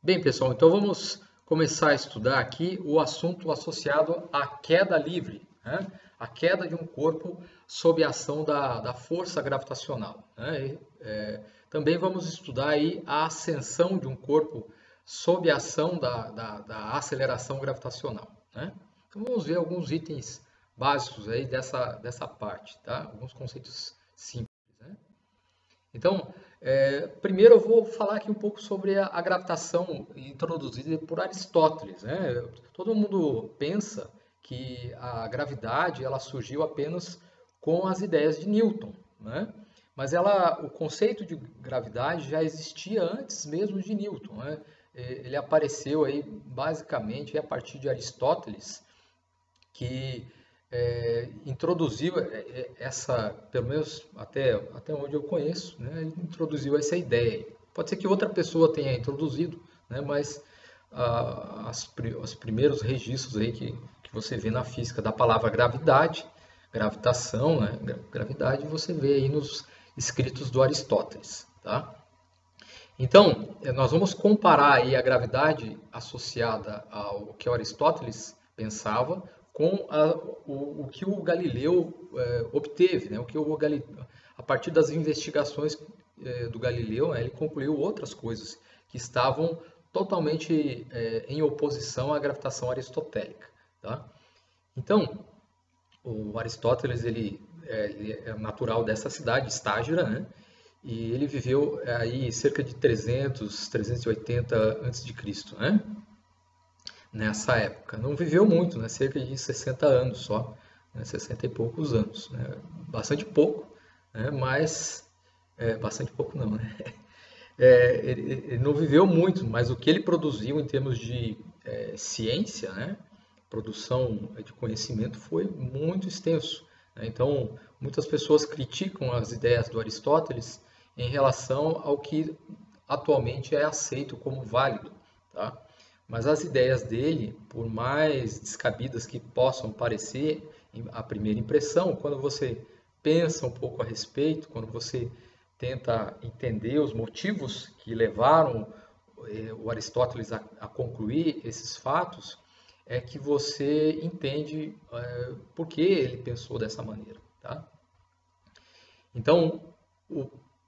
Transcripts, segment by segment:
Bem, pessoal, então vamos começar a estudar aqui o assunto associado à queda livre, né? A queda de um corpo sob a ação da força gravitacional, né? Também vamos estudar aí a ascensão de um corpo sob a ação da aceleração gravitacional, né? Então vamos ver alguns itens básicos aí dessa parte, tá? Alguns conceitos simples, né? Então, primeiro eu vou falar aqui um pouco sobre a gravitação introduzida por Aristóteles, né? Todo mundo pensa que a gravidade ela surgiu apenas com as ideias de Newton, né? Mas o conceito de gravidade já existia antes mesmo de Newton, né? Ele apareceu aí basicamente a partir de Aristóteles, que introduziu pelo menos até onde eu conheço, né, ele introduziu essa ideia. Pode ser que outra pessoa tenha introduzido, né, mas os primeiros registros aí que você vê na física da palavra gravidade, gravitação, né, gravidade, você vê aí nos escritos do Aristóteles, tá? Então, nós vamos comparar aí a gravidade associada ao que Aristóteles pensava com o que o Galileu obteve, né? A partir das investigações do Galileu, né, ele concluiu outras coisas que estavam totalmente em oposição à gravitação aristotélica, tá? Então, o Aristóteles ele é natural dessa cidade, Estágira, né? E ele viveu aí cerca de 380 a.C., né? Nessa época. Não viveu muito, né? Cerca de 60 anos só, né? 60 e poucos anos, né? Bastante pouco, né? Mas bastante pouco não, né? Ele não viveu muito, mas o que ele produziu em termos de ciência, né? Produção de conhecimento foi muito extenso, né? Então, muitas pessoas criticam as ideias do Aristóteles em relação ao que atualmente é aceito como válido, tá? Mas as ideias dele, por mais descabidas que possam parecer à primeira impressão, quando você pensa um pouco a respeito, quando você tenta entender os motivos que levaram o Aristóteles a concluir esses fatos, é que você entende por que ele pensou dessa maneira, tá? Então,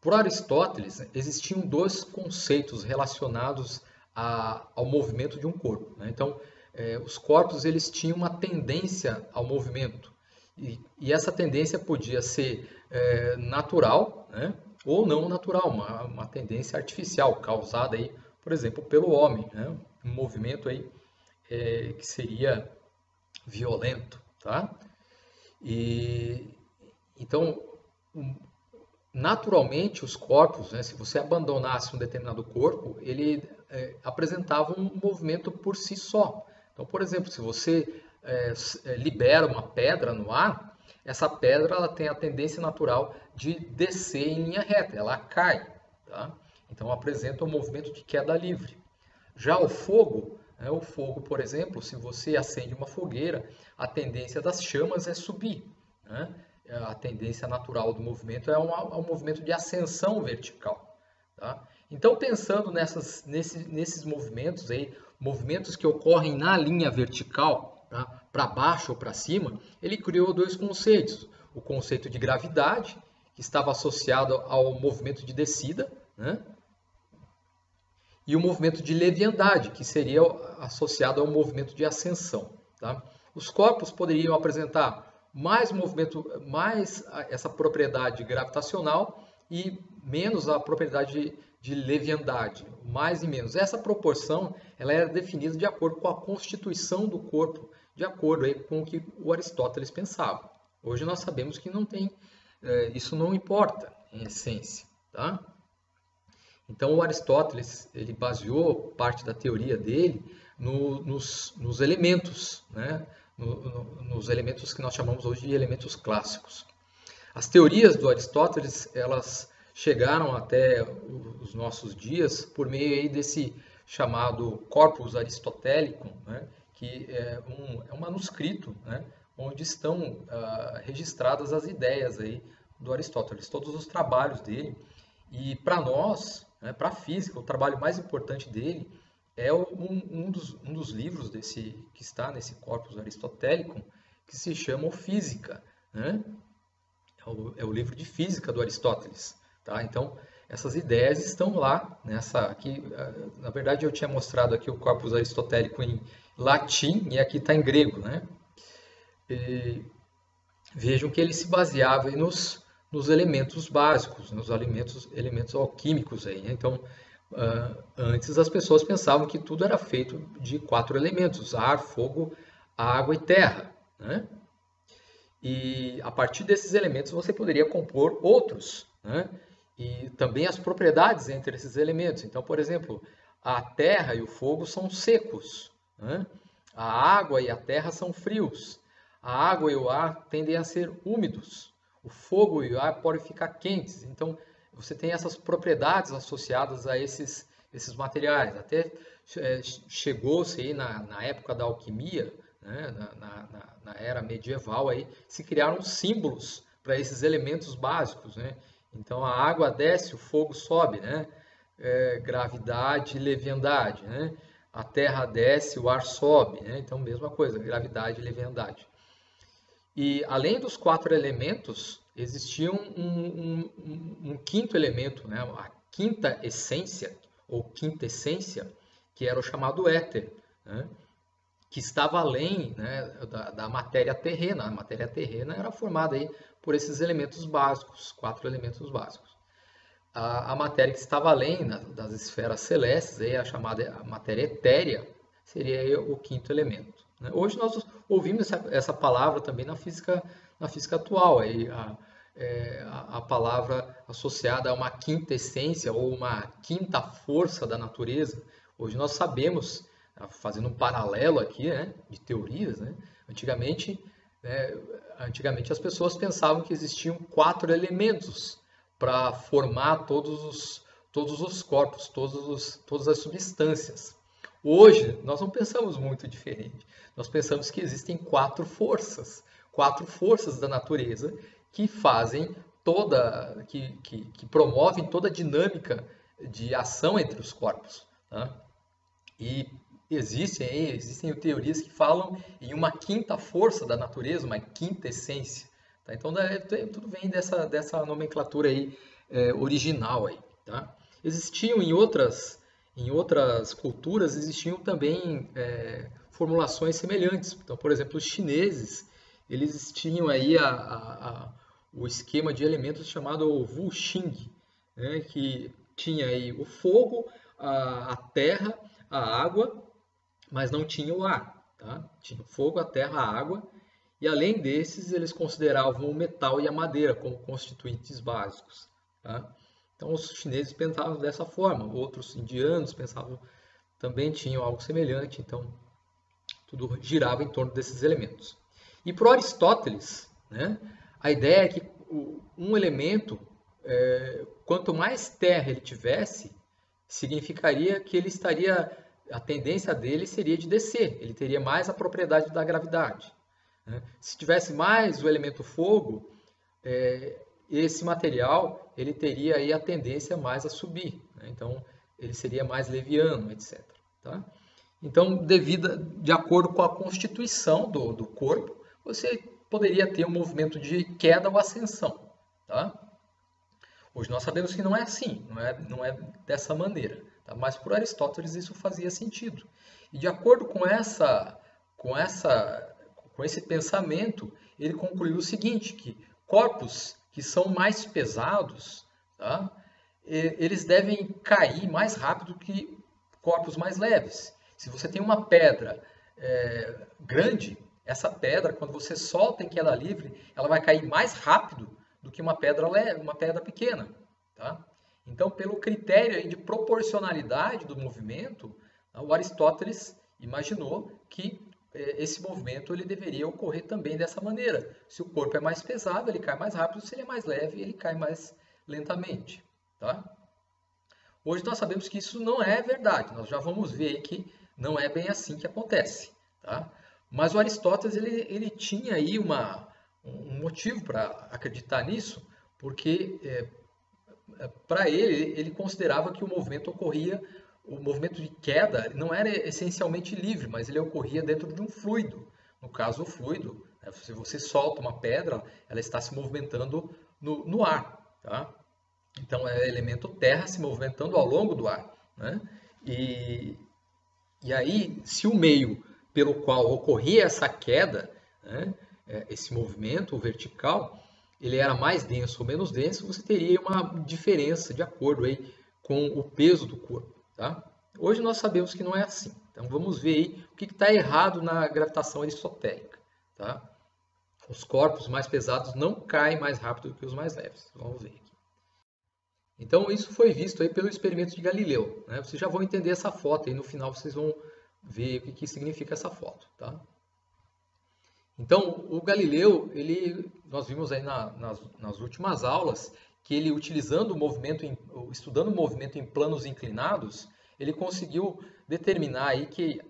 por Aristóteles, existiam dois conceitos relacionados ao movimento de um corpo, né? Então, os corpos eles tinham uma tendência ao movimento e essa tendência podia ser natural, né? Ou não natural, uma tendência artificial causada aí, por exemplo, pelo homem, né? Um movimento aí que seria violento, tá? E então, naturalmente, os corpos, né, se você abandonasse um determinado corpo, ele apresentava um movimento por si só. Então, por exemplo, se você libera uma pedra no ar, essa pedra ela tem a tendência natural de descer em linha reta, ela cai, tá? Então apresenta um movimento de queda livre. Já o fogo, por exemplo, se você acende uma fogueira, a tendência das chamas é subir, né? A tendência natural do movimento é um movimento de ascensão vertical, tá? Então, pensando nesses movimentos aí, movimentos que ocorrem na linha vertical, tá? Para baixo ou para cima, ele criou dois conceitos. O conceito de gravidade, que estava associado ao movimento de descida, né? E o movimento de leviandade, que seria associado ao movimento de ascensão, tá? Os corpos poderiam apresentar mais movimento, mais essa propriedade gravitacional e menos a propriedade de leviandade, mais e menos. Essa proporção ela era definida de acordo com a constituição do corpo, de acordo aí com o que o Aristóteles pensava. Hoje nós sabemos que não tem, isso não importa em essência, tá? Então, o Aristóteles ele baseou parte da teoria dele nos elementos, né? Nos elementos que nós chamamos hoje de elementos clássicos. As teorias do Aristóteles elas chegaram até os nossos dias por meio aí desse chamado Corpus Aristotelicum, né? Que é um manuscrito, né? Onde estão registradas as ideias aí do Aristóteles, todos os trabalhos dele. E para nós, né, para a física, o trabalho mais importante dele um dos livros que está nesse corpus aristotélico, que se chama Física, né? É o livro de física do Aristóteles, tá? Então, essas ideias estão lá aqui. Na verdade, eu tinha mostrado aqui o corpus aristotélico em latim e aqui está em grego, né? E vejam que ele se baseava aí nos elementos básicos, nos elementos alquímicos aí, né? Então, antes as pessoas pensavam que tudo era feito de 4 elementos: ar, fogo, água e terra, né? E a partir desses elementos você poderia compor outros, né? E também as propriedades entre esses elementos. Então, por exemplo, a terra e o fogo são secos, né? A água e a terra são frios. A água e o ar tendem a ser úmidos. O fogo e o ar podem ficar quentes. Então, você tem essas propriedades associadas a esses materiais. Até chegou-se aí na época da alquimia, né, na era medieval, aí, se criaram símbolos para esses elementos básicos, né? Então, a água desce, o fogo sobe, né? Gravidade e leviandade, né? A terra desce, o ar sobe, né? Então, mesma coisa, gravidade e leviandade. E, além dos 4 elementos, existia um quinto elemento, né? A quinta essência, ou quintessência, que era o chamado éter, né? Que estava além, né, da matéria terrena. A matéria terrena era formada aí por esses elementos básicos, 4 elementos básicos. A matéria que estava além das esferas celestes, aí a chamada matéria etérea, seria aí o quinto elemento, né? Hoje nós ouvimos essa palavra também na física atual, aí a palavra associada a uma quinta essência ou uma quinta força da natureza. Hoje nós sabemos, fazendo um paralelo aqui, né, de teorias, né? Antigamente as pessoas pensavam que existiam 4 elementos para formar todos os corpos, todas as substâncias. Hoje nós não pensamos muito diferente. Nós pensamos que existem 4 forças da natureza que fazem que promovem toda a dinâmica de ação entre os corpos, tá? E existem teorias que falam em uma quinta força da natureza, uma quinta essência, tá? Então tudo vem dessa nomenclatura aí, original aí, tá? Existiam em outras culturas existiam também formulações semelhantes. Então, por exemplo, os chineses, eles tinham aí o esquema de elementos chamado Wu Xing, né? Que tinha aí o fogo, a terra, a água, mas não tinha o ar, tá? Tinha o fogo, a terra, a água, e além desses eles consideravam o metal e a madeira como constituintes básicos, tá? Então os chineses pensavam dessa forma, outros indianos pensavam, também tinham algo semelhante, então tudo girava em torno desses elementos. E para Aristóteles, né, a ideia é que um elemento, quanto mais terra ele tivesse, significaria que a tendência dele seria de descer, ele teria mais a propriedade da gravidade, né? Se tivesse mais o elemento fogo, esse material ele teria aí a tendência mais a subir, né? Então ele seria mais leviano, etc. Tá? Então, de acordo com a constituição do corpo, você poderia ter um movimento de queda ou ascensão, tá? Hoje nós sabemos que não é assim, não é dessa maneira, tá? Mas por Aristóteles isso fazia sentido. E de acordo com esse pensamento, ele concluiu o seguinte, que corpos que são mais pesados, tá? Eles devem cair mais rápido que corpos mais leves. Se você tem uma pedra grande, essa pedra, quando você solta em queda livre, ela vai cair mais rápido do que uma pedra leve, uma pedra pequena, tá? Então, pelo critério aí de proporcionalidade do movimento, o Aristóteles imaginou que esse movimento ele deveria ocorrer também dessa maneira. Se o corpo é mais pesado, ele cai mais rápido; se ele é mais leve, ele cai mais lentamente, tá? Hoje nós sabemos que isso não é verdade. Nós já vamos ver aí que não é bem assim que acontece, tá? Mas o Aristóteles ele tinha aí um motivo para acreditar nisso, porque para ele considerava que o movimento ocorria o movimento de queda não era essencialmente livre, mas ele ocorria dentro de um fluido. No caso, o fluido, né, se você solta uma pedra, ela está se movimentando no ar. Tá? Então, é elemento terra se movimentando ao longo do ar. Né? E aí, se o meio pelo qual ocorria essa queda, né, esse movimento vertical, ele era mais denso ou menos denso, você teria uma diferença de acordo aí com o peso do corpo. Tá? Hoje nós sabemos que não é assim. Então vamos ver aí o que está errado na gravitação aristotélica. Tá? Os corpos mais pesados não caem mais rápido do que os mais leves. Vamos ver aqui. Então isso foi visto aí pelo experimento de Galileu. Né? Vocês já vão entender essa foto aí no final, vocês vão ver o que significa essa foto. Tá? Então o Galileu, nós vimos aí nas últimas aulas que ele utilizando o movimento, estudando o movimento em planos inclinados, ele conseguiu determinar aí que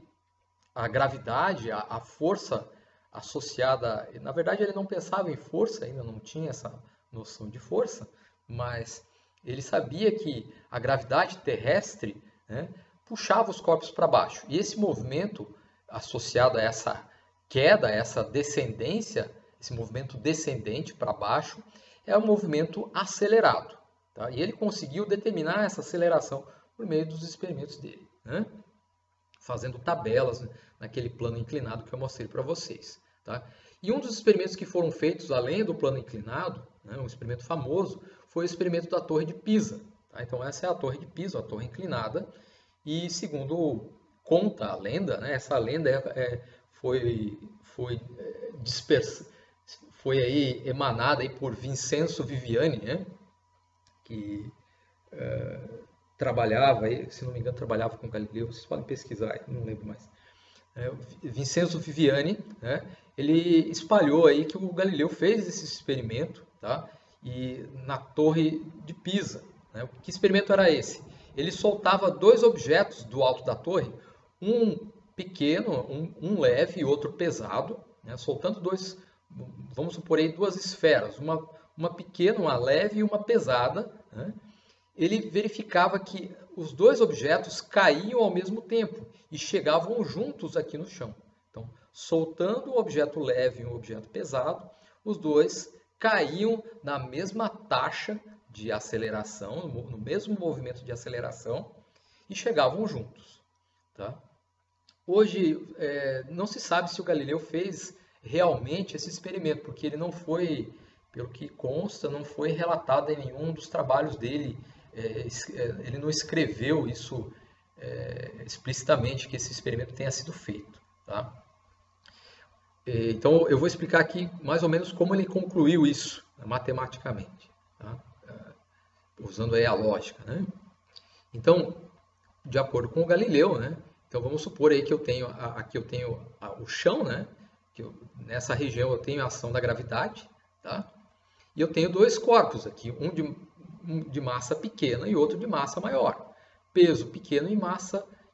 a gravidade, a força associada, na verdade ele não pensava em força, ainda não tinha essa noção de força, mas ele sabia que a gravidade terrestre, né, puxava os corpos para baixo. E esse movimento associado a essa queda, a essa descendência, esse movimento descendente para baixo, é um movimento acelerado. Tá? E ele conseguiu determinar essa aceleração por meio dos experimentos dele, né? Fazendo tabelas naquele plano inclinado que eu mostrei para vocês. Tá? E um dos experimentos que foram feitos além do plano inclinado, né, um experimento famoso, foi o experimento da Torre de Pisa. Tá? Então essa é a Torre de Pisa, a torre inclinada, e segundo conta a lenda, né, essa lenda foi aí emanada aí por Vincenzo Viviani, né, que trabalhava, se não me engano, trabalhava com Galileu, vocês podem pesquisar, não lembro mais. Vincenzo Viviani, né, ele espalhou aí que o Galileu fez esse experimento, tá, e na Torre de Pisa. Né, que experimento era esse? Ele soltava dois objetos do alto da torre, um pequeno, um leve e outro pesado, né, soltando dois, vamos supor aí, duas esferas, uma pequena, uma leve e uma pesada, né, ele verificava que os dois objetos caíam ao mesmo tempo e chegavam juntos aqui no chão. Então, soltando um objeto leve e um objeto pesado, os dois caíam na mesma taxa de aceleração, no mesmo movimento de aceleração, e chegavam juntos. Tá? Hoje, não se sabe se o Galileu fez realmente esse experimento, porque ele não foi, pelo que consta, não foi relatado em nenhum dos trabalhos dele. Ele não escreveu isso explicitamente, que esse experimento tenha sido feito. Tá? Então, eu vou explicar aqui mais ou menos como ele concluiu isso, matematicamente, tá? Usando aí a lógica. Né? Então, de acordo com o Galileu, né? Então vamos supor aí que eu tenho, aqui eu tenho o chão, né? Nessa região eu tenho a ação da gravidade, tá? E eu tenho dois corpos aqui, um de massa pequena e outro de massa maior. Peso pequeno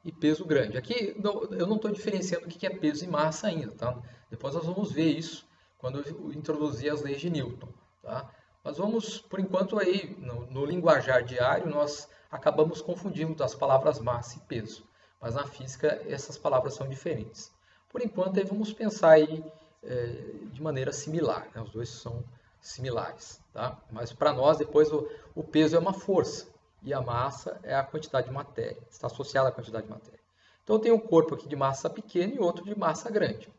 e peso grande. Aqui eu não estou diferenciando o que é peso e massa ainda, tá? Depois nós vamos ver isso quando eu introduzir as leis de Newton, tá? Mas vamos, por enquanto, aí no linguajar diário, nós acabamos confundindo as palavras massa e peso. Mas na física essas palavras são diferentes. Por enquanto, aí vamos pensar aí, de maneira similar, né? Os dois são similares, tá? Mas para nós, depois, o peso é uma força e a massa é a quantidade de matéria, está associada à quantidade de matéria. Então, eu tenho um corpo aqui de massa pequena e outro de massa grande.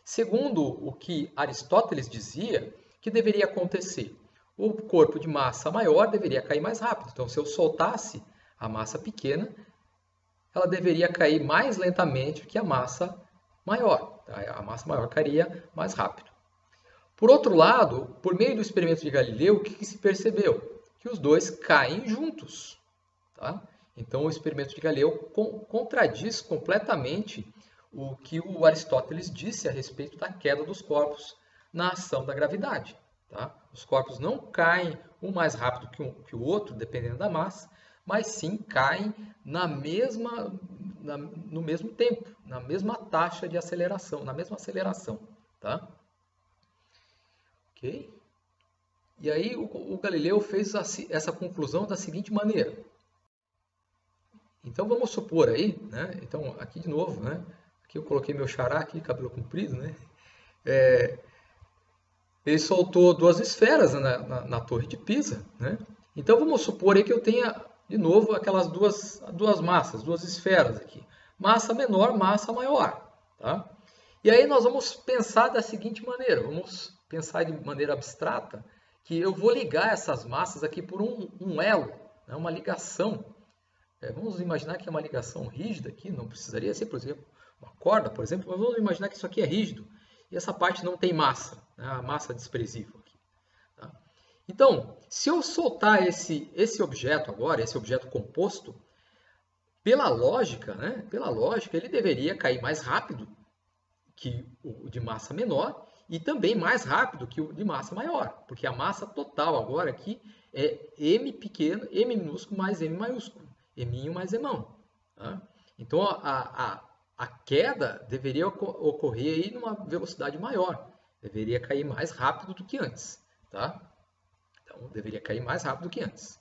Segundo o que Aristóteles dizia, que deveria acontecer? O corpo de massa maior deveria cair mais rápido. Então, se eu soltasse a massa pequena, ela deveria cair mais lentamente que a massa maior. Tá? A massa maior cairia mais rápido. Por outro lado, por meio do experimento de Galileu, o que se percebeu? Que os dois caem juntos. Tá? Então, o experimento de Galileu contradiz completamente o que o Aristóteles disse a respeito da queda dos corpos na ação da gravidade. Tá? Os corpos não caem um mais rápido que o outro, dependendo da massa, mas sim caem no mesmo tempo, na mesma taxa de aceleração, na mesma aceleração. Tá? Ok? E aí o Galileu fez essa conclusão da seguinte maneira. Então vamos supor aí, né? Então aqui de novo, né? Aqui eu coloquei meu xará aqui, cabelo comprido, né? Ele soltou duas esferas na Torre de Pisa, né? Então vamos supor aí que eu tenha de novo aquelas duas massas, duas esferas aqui. Massa menor, massa maior, tá? E aí nós vamos pensar da seguinte maneira, vamos pensar de maneira abstrata, que eu vou ligar essas massas aqui por um elo, né? Uma ligação. Vamos imaginar que é uma ligação rígida aqui, não precisaria ser, por exemplo, uma corda, por exemplo, mas vamos imaginar que isso aqui é rígido e essa parte não tem massa, né? A massa desprezível aqui. Tá? Então, se eu soltar esse objeto agora, esse objeto composto, pela lógica, né? Pela lógica, ele deveria cair mais rápido que o de massa menor e também mais rápido que o de massa maior, porque a massa total agora aqui é m pequeno, m minúsculo mais m maiúsculo, m mais emão. Tá? Então a queda deveria ocorrer aí numa velocidade maior, deveria cair mais rápido do que antes. Tá? Então deveria cair mais rápido do que antes.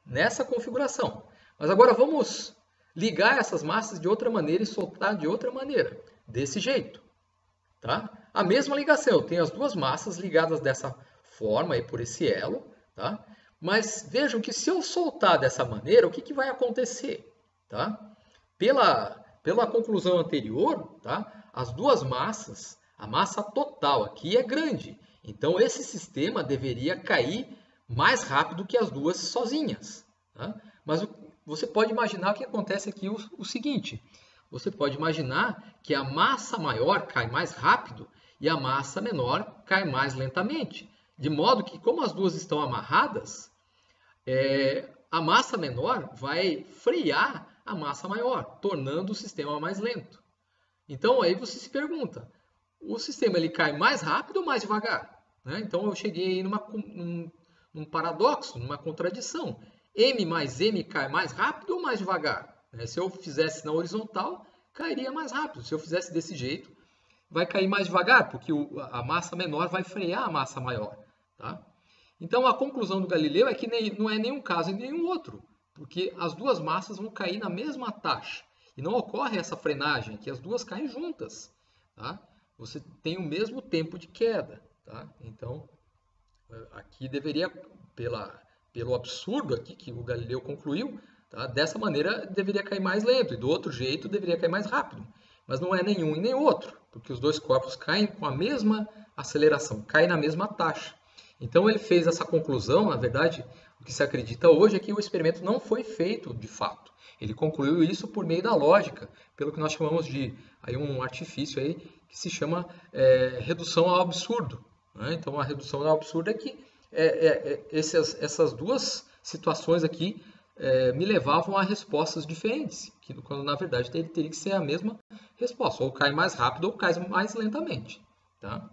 Nessa configuração. Mas agora vamos ligar essas massas de outra maneira e soltar de outra maneira, desse jeito. Tá? A mesma ligação, eu tenho as duas massas ligadas dessa forma, aí por esse elo, tá? Mas vejam que se eu soltar dessa maneira, o que vai acontecer? Tá? Pela conclusão anterior, tá? As duas massas, a massa total aqui é grande, então esse sistema deveria cair mais rápido que as duas sozinhas. Tá? Mas você pode imaginar o que acontece aqui o seguinte, você pode imaginar que a massa maior cai mais rápido e a massa menor cai mais lentamente. De modo que, como as duas estão amarradas, a massa menor vai frear a massa maior, tornando o sistema mais lento. Então, aí você se pergunta, o sistema ele cai mais rápido ou mais devagar? Né? Então, eu cheguei num paradoxo, numa contradição. M mais M cai mais rápido ou mais devagar? Se eu fizesse na horizontal, cairia mais rápido. Se eu fizesse desse jeito, vai cair mais devagar, porque a massa menor vai frear a massa maior. Tá? Então, a conclusão do Galileu é que não é nenhum caso e nenhum outro, porque as duas massas vão cair na mesma taxa. E não ocorre essa frenagem, que as duas caem juntas. Tá? Você tem o mesmo tempo de queda. Tá? Então, aqui deveria, pelo absurdo aqui que o Galileu concluiu, tá? Dessa maneira deveria cair mais lento e do outro jeito deveria cair mais rápido. Mas não é nenhum e nem outro, porque os dois corpos caem com a mesma aceleração, caem na mesma taxa. Então ele fez essa conclusão, na verdade, o que se acredita hoje é que o experimento não foi feito de fato. Ele concluiu isso por meio da lógica, pelo que nós chamamos de aí um artifício aí, que se chama redução ao absurdo. Né? Então a redução ao absurdo é que essas duas situações aqui me levavam a respostas diferentes, quando na verdade teria que ser a mesma resposta, ou cai mais rápido ou cai mais lentamente. Tá?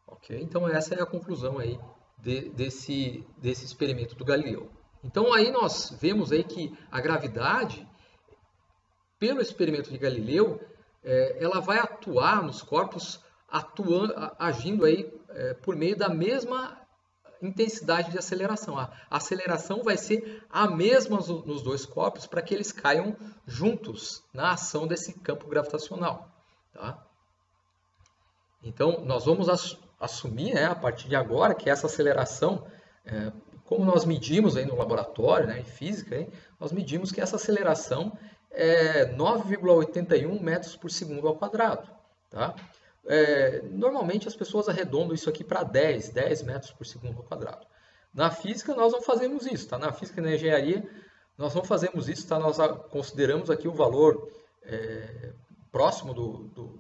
Ok? Então essa é a conclusão aí desse experimento do Galileu. Então aí nós vemos aí que a gravidade, pelo experimento de Galileu, ela vai atuar nos corpos, agindo aí por meio da mesma intensidade de aceleração. A aceleração vai ser a mesma nos dois corpos para que eles caiam juntos na ação desse campo gravitacional. Tá? Então, nós vamos assumir, né, a partir de agora, que essa aceleração, como nós medimos aí no laboratório, né, em física, nós medimos que essa aceleração é 9,81 metros por segundo ao quadrado. Tá? Normalmente as pessoas arredondam isso aqui para 10 metros por segundo ao quadrado. Na física nós não fazemos isso, tá? Na física e na engenharia nós não fazemos isso, tá? Nós consideramos aqui o valor próximo do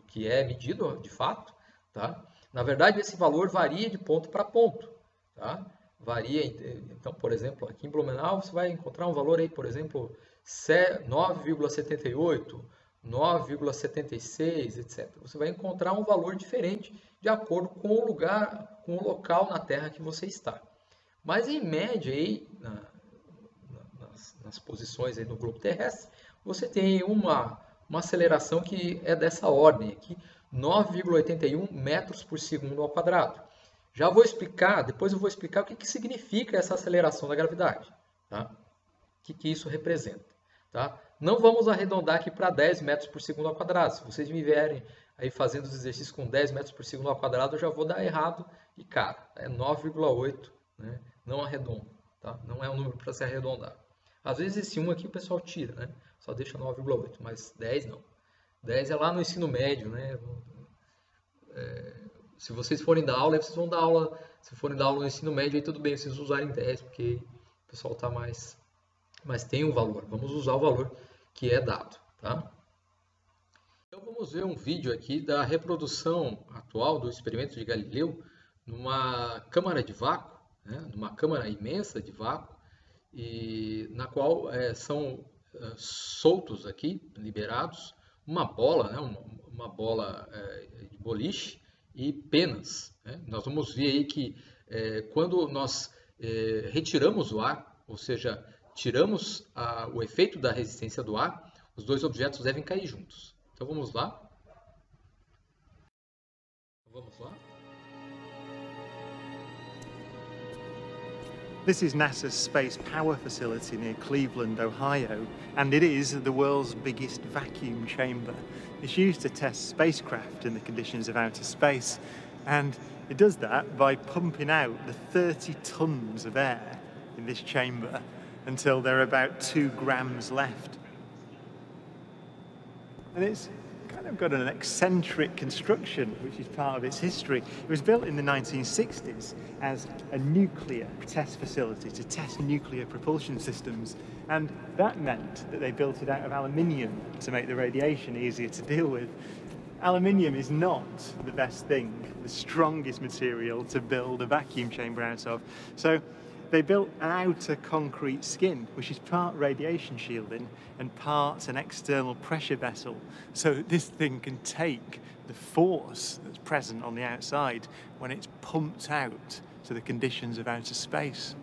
que é medido de fato, tá? Na verdade esse valor varia de ponto para ponto, tá? Varia, então, por exemplo, aqui em Blumenau você vai encontrar um valor aí, por exemplo, 9,78, 9,76, etc. Você vai encontrar um valor diferente de acordo com o lugar, com o local na Terra que você está. Mas em média, aí, nas posições aí no globo terrestre, você tem uma aceleração que é dessa ordem aqui, 9,81 metros por segundo ao quadrado. Já vou explicar, depois eu vou explicar o que significa essa aceleração da gravidade, tá? O que isso representa, tá? Não vamos arredondar aqui para 10 metros por segundo ao quadrado. Se vocês me vierem aí fazendo os exercícios com 10 metros por segundo ao quadrado, eu já vou dar errado e, cara, é 9,8, né? Não arredondo, tá? Não é um número para se arredondar. Às vezes esse 1 aqui o pessoal tira, né? Só deixa 9,8, mas 10 não. 10 é lá no ensino médio, né? Se vocês forem dar aula, vocês vão dar aula. Se forem dar aula no ensino médio, aí tudo bem vocês usarem 10, porque o pessoal está mais... Mas tem um valor, vamos usar o valor que é dado, tá? Então vamos ver um vídeo aqui da reprodução atual do experimento de Galileu numa câmara de vácuo, né? Numa câmara imensa de vácuo, e na qual são soltos aqui, liberados, uma bola, né? uma bola de boliche e penas, né? Nós vamos ver aí que quando nós retiramos o ar, ou seja, tiramos o efeito da resistência do ar, os dois objetos devem cair juntos. Então vamos lá. Vamos lá. This is NASA's Space Power Facility near Cleveland, Ohio, and it is the world's biggest vacuum chamber. It's used to test spacecraft in the conditions of outer space, and it does that by pumping out the 30 tons of air in this chamber until there are about 2 grams left. And it's kind of got an eccentric construction, which is part of its history. It was built in the 1960s as a nuclear test facility to test nuclear propulsion systems, and that meant that they built it out of aluminium to make the radiation easier to deal with. Aluminium is not the best thing, the strongest material to build a vacuum chamber out of. So they built an outer concrete skin, which is part radiation shielding and part an external pressure vessel, so that this thing can take the force that's present on the outside when it's pumped out to the conditions of outer space.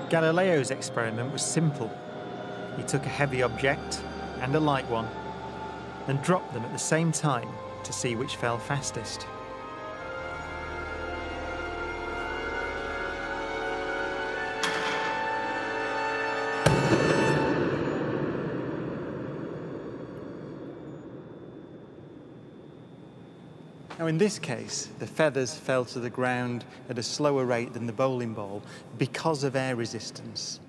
Galileo's experiment was simple. He took a heavy object and a light one and dropped them at the same time to see which fell fastest. Now in this case, the feathers fell to the ground at a slower rate than the bowling ball because of air resistance.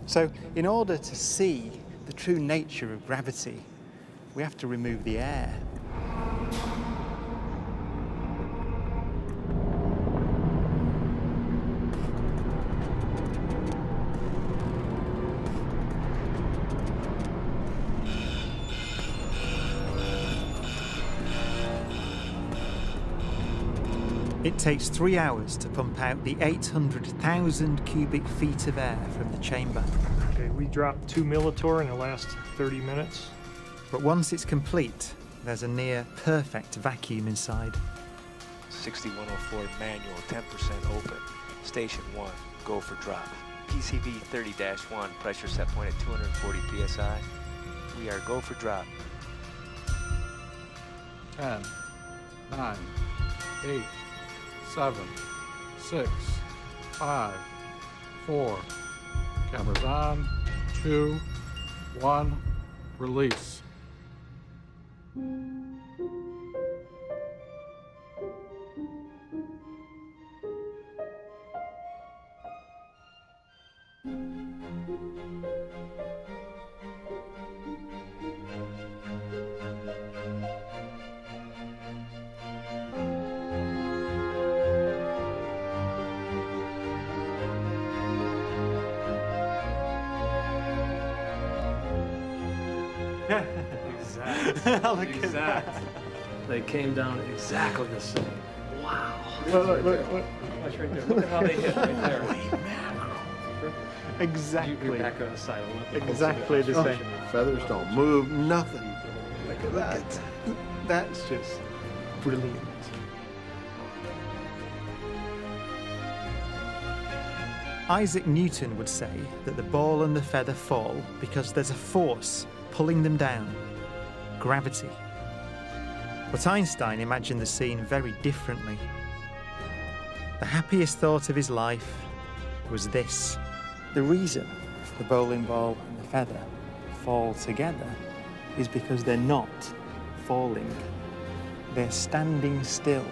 So, in order to see the true nature of gravity, we have to remove the air. It takes 3 hours to pump out the 800,000 cubic feet of air from the chamber. Okay, we dropped 2 millitorr in the last 30 minutes. But once it's complete, there's a near perfect vacuum inside. 6104 manual, 10% open. Station 1, go for drop. PCV 30-1, pressure set point at 240 psi. We are go for drop. 10, 9, 8, 7, 6, 5, 4. Cameras on. 2, 1. Release. Exactly. Exact. They came down exactly the same. Wow. Look. Watch right there. Look at how they hit right there. Exactly. You're back on the side. Exactly the same. Feathers don't move, nothing. Look at that. That's just brilliant. Isaac Newton would say that the ball and the feather fall because there's a force pulling them down, gravity. But Einstein imagined the scene very differently. The happiest thought of his life was this. The reason the bowling ball and the feather fall together is because they're not falling. They're standing still.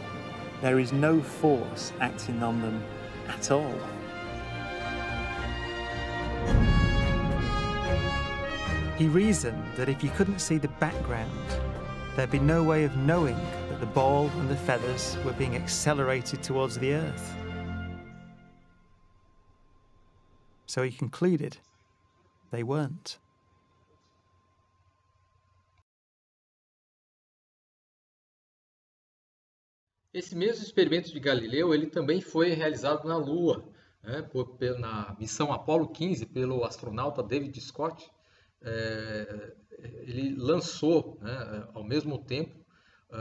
There is no force acting on them at all. He reasoned that if you couldn't see the background, there'd be no way of knowing that the ball and the feathers were being accelerated towards the Earth. So he concluded they weren't. Esse mesmo experimento de Galileu, ele também foi realizado na Lua, né, na missão Apollo 15, pelo astronauta David Scott. Ele lançou, né, ao mesmo tempo,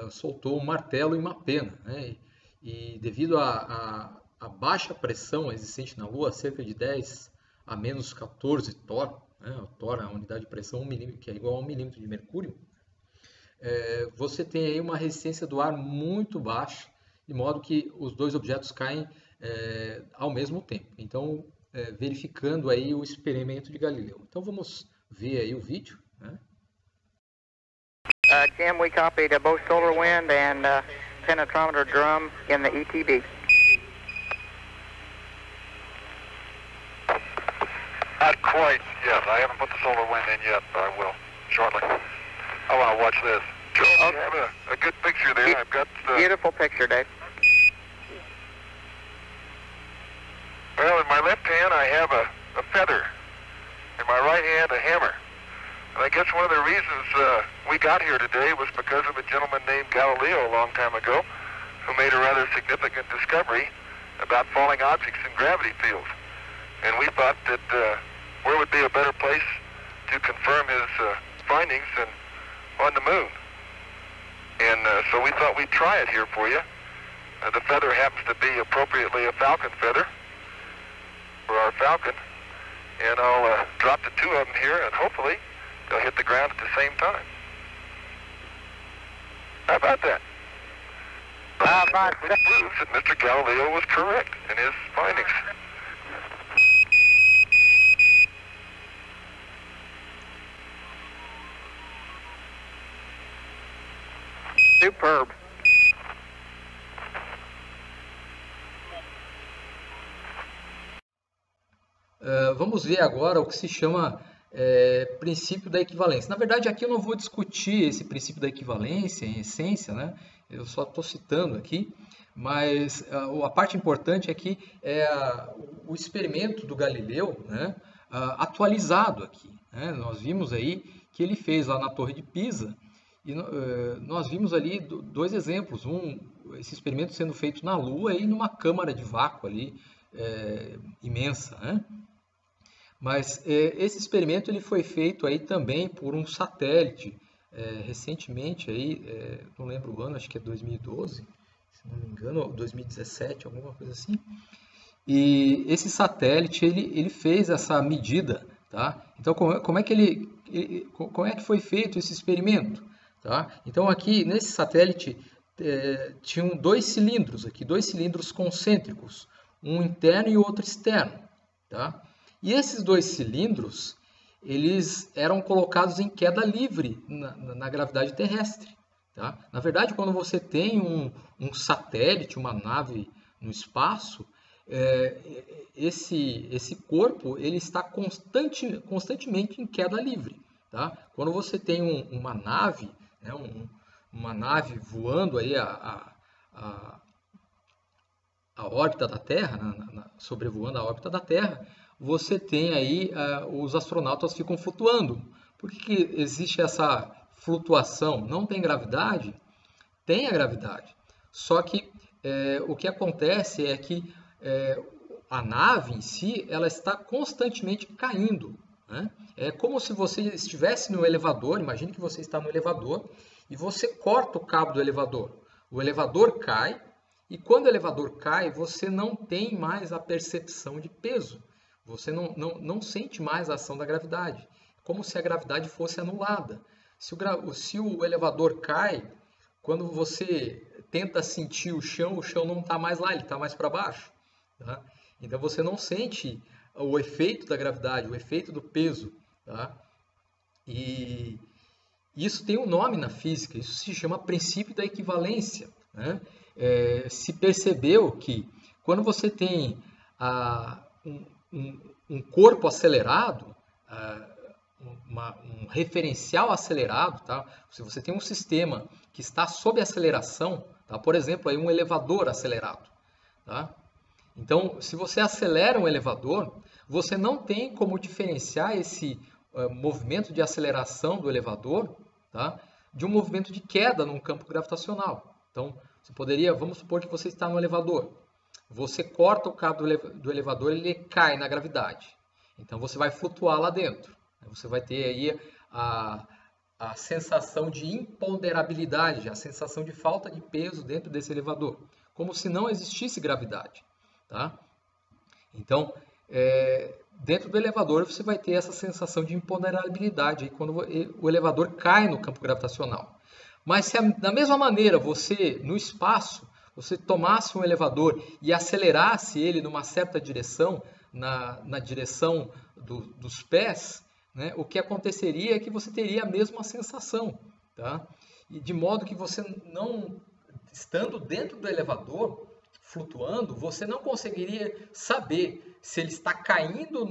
soltou um martelo e uma pena, né, e devido à baixa pressão existente na Lua, cerca de 10 a menos 14 torr, né, o torr é a unidade de pressão 1 milímetro, que é igual a 1 milímetro de mercúrio, você tem aí uma resistência do ar muito baixa, de modo que os dois objetos caem ao mesmo tempo. Então, verificando aí o experimento de Galileu. Então, vamos ver aí o vídeo, né? Jim, we copied both solar wind and penetrometer drum in the ETB. Not quite yet. I haven't put the solar wind in yet, but I will shortly. I want to watch this. Joe, you have a good picture there. I've got beautiful picture, Dave. Well, in my left hand I have a feather. In my right hand a hammer. And I guess one of the reasons we got here today was because of a gentleman named Galileo a long time ago who made a rather significant discovery about falling objects in gravity fields. And we thought that where would be a better place to confirm his findings than on the moon. And so we thought we'd try it here for you. The feather happens to be appropriately a falcon feather for our falcon. And I'll drop the two of them here, and hopefully they'll hit the ground at the same time. How about that? It proves that Mr. Galileo was correct in his findings. Superb. Vamos ver agora o que se chama princípio da equivalência. Na verdade, aqui eu não vou discutir esse princípio da equivalência, em essência, né? Eu só estou citando aqui, mas a parte importante aqui é o experimento do Galileu, né? Atualizado aqui, né? Nós vimos aí que ele fez lá na Torre de Pisa, e nós vimos ali dois exemplos, esse experimento sendo feito na Lua e numa câmara de vácuo ali, imensa, né? Mas esse experimento ele foi feito aí também por um satélite recentemente aí, não lembro o ano, acho que é 2012, se não me engano, 2017, alguma coisa assim. E esse satélite ele fez essa medida, tá? Então como é que foi feito esse experimento, tá? Então aqui nesse satélite tinham dois cilindros concêntricos, um interno e outro externo, tá? E esses dois cilindros, eles eram colocados em queda livre na gravidade terrestre, tá? Na verdade, quando você tem um satélite, uma nave no espaço, esse corpo ele está constantemente em queda livre, tá? Quando você tem uma nave, né, uma nave voando aí a órbita da Terra, sobrevoando a órbita da Terra, você tem aí, os astronautas ficam flutuando. Por que existe essa flutuação? Não tem gravidade? Tem a gravidade. Só que o que acontece é que a nave em si, ela está constantemente caindo, né? É como se você estivesse no elevador, imagine que você está no elevador e você corta o cabo do elevador. O elevador cai E quando o elevador cai, você não tem mais a percepção de peso. Você não sente mais a ação da gravidade. Como se a gravidade fosse anulada. Se o elevador cai, quando você tenta sentir o chão não está mais lá, ele está mais para baixo. Tá? Então você não sente o efeito da gravidade, o efeito do peso. Tá? E isso tem um nome na física, isso se chama princípio da equivalência. Né? Se percebeu que quando você tem um corpo acelerado, um referencial acelerado, tá? Se você tem um sistema que está sob aceleração, tá? Por exemplo, aí um elevador acelerado. Tá? Então, se você acelera um elevador, você não tem como diferenciar esse movimento de aceleração do elevador, tá? De um movimento de queda num campo gravitacional. Então, você poderia, vamos supor que você está no elevador. Você corta o cabo do elevador e ele cai na gravidade. Então, você vai flutuar lá dentro. Você vai ter aí a sensação de imponderabilidade, a sensação de falta de peso dentro desse elevador, como se não existisse gravidade. Tá? Então, dentro do elevador você vai ter essa sensação de imponderabilidade aí quando o elevador cai no campo gravitacional. Mas se da mesma maneira você, no espaço, você tomasse um elevador e acelerasse ele numa certa direção, na direção dos pés, né, o que aconteceria é que você teria a mesma sensação. Tá? E de modo que você não, estando dentro do elevador, flutuando, você não conseguiria saber se ele está caindo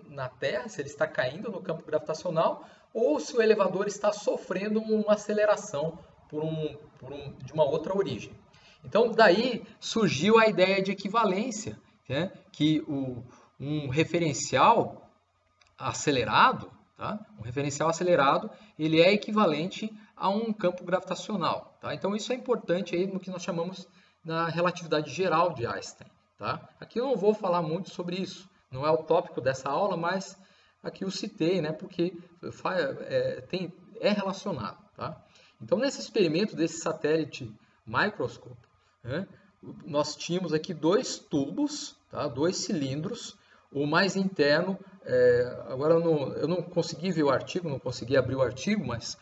na Terra, se ele está caindo no campo gravitacional, ou se o elevador está sofrendo uma aceleração de uma outra origem. Então, daí surgiu a ideia de equivalência, né? Que um referencial acelerado, tá? Um referencial acelerado, ele é equivalente a um campo gravitacional. Tá? Então, isso é importante aí no que nós chamamos na relatividade geral de Einstein. Tá? Aqui eu não vou falar muito sobre isso, não é o tópico dessa aula, mas aqui eu citei, né, porque é relacionado. Tá? Então, nesse experimento desse satélite microscope, né, nós tínhamos aqui dois tubos, tá, dois cilindros, o mais interno, agora eu não consegui ver o artigo, não consegui abrir o artigo, mas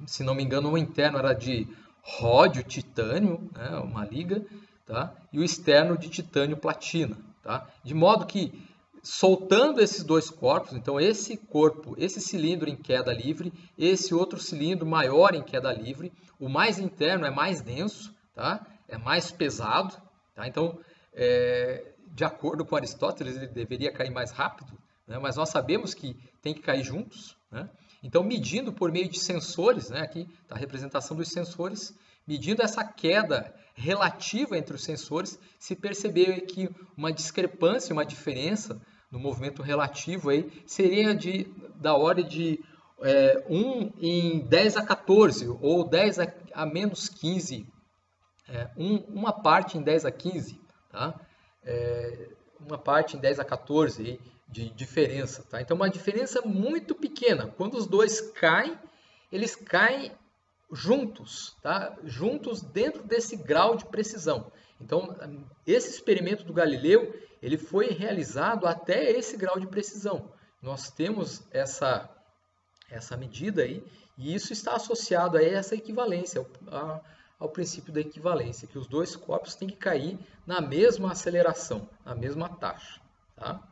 se não me engano o interno era de ródio, titânio, né, uma liga, tá? E o externo de titânio platina. Tá? De modo que, soltando esses dois corpos, então esse corpo, esse cilindro em queda livre, esse outro cilindro maior em queda livre, o mais interno é mais denso, tá? É mais pesado. Tá? Então, de acordo com Aristóteles, ele deveria cair mais rápido, né? Mas nós sabemos que tem que cair juntos. Né? Então, medindo por meio de sensores, né, aqui está a representação dos sensores, medindo essa queda relativa entre os sensores, se percebeu que uma discrepância, uma diferença no movimento relativo aí, seria da ordem de 1 em 10 a 14, ou 10 a menos 15, uma parte em 10 a 15, tá? Uma parte em 10 a 14 aí, de diferença. Tá? Então, uma diferença muito pequena. Quando os dois caem, eles caem juntos, tá? Juntos dentro desse grau de precisão. Então, esse experimento do Galileu, ele foi realizado até esse grau de precisão. Nós temos essa medida aí, e isso está associado a essa equivalência, ao princípio da equivalência, que os dois corpos têm que cair na mesma aceleração, na mesma taxa. Tá?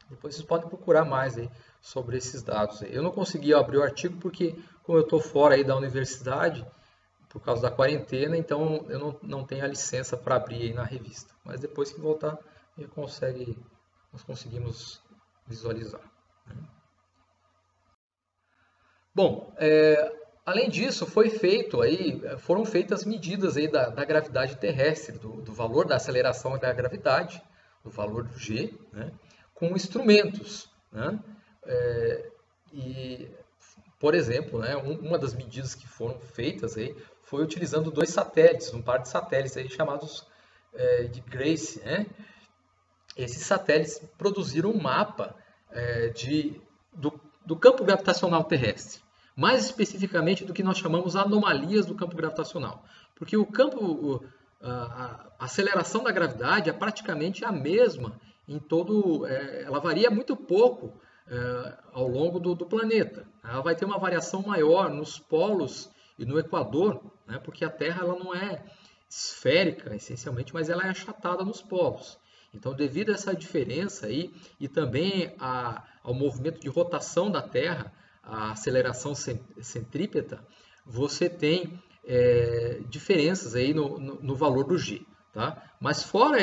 Depois vocês podem procurar mais aí sobre esses dados. Eu não consegui abrir o artigo porque, como eu estou fora aí da universidade, por causa da quarentena, então eu não tenho a licença para abrir aí na revista. Mas depois que voltar, nós conseguimos visualizar. Bom, além disso, foram feitas medidas aí da gravidade terrestre, do valor da aceleração da gravidade, do valor do G, né, com instrumentos. Né? Por exemplo, né, uma das medidas que foram feitas aí foi utilizando dois satélites, um par de satélites aí chamados de Grace. Né? Esses satélites produziram um mapa do campo gravitacional terrestre, mais especificamente do que nós chamamos anomalias do campo gravitacional. Porque o campo a aceleração da gravidade é praticamente a mesma em todo, ela varia muito pouco ao longo do planeta. Ela vai ter uma variação maior nos polos e no Equador, né, porque a Terra ela não é esférica essencialmente, mas ela é achatada nos polos. Então, devido a essa diferença aí e também ao movimento de rotação da Terra, a aceleração centrípeta, você tem diferenças aí no valor do G, tá? Mas fora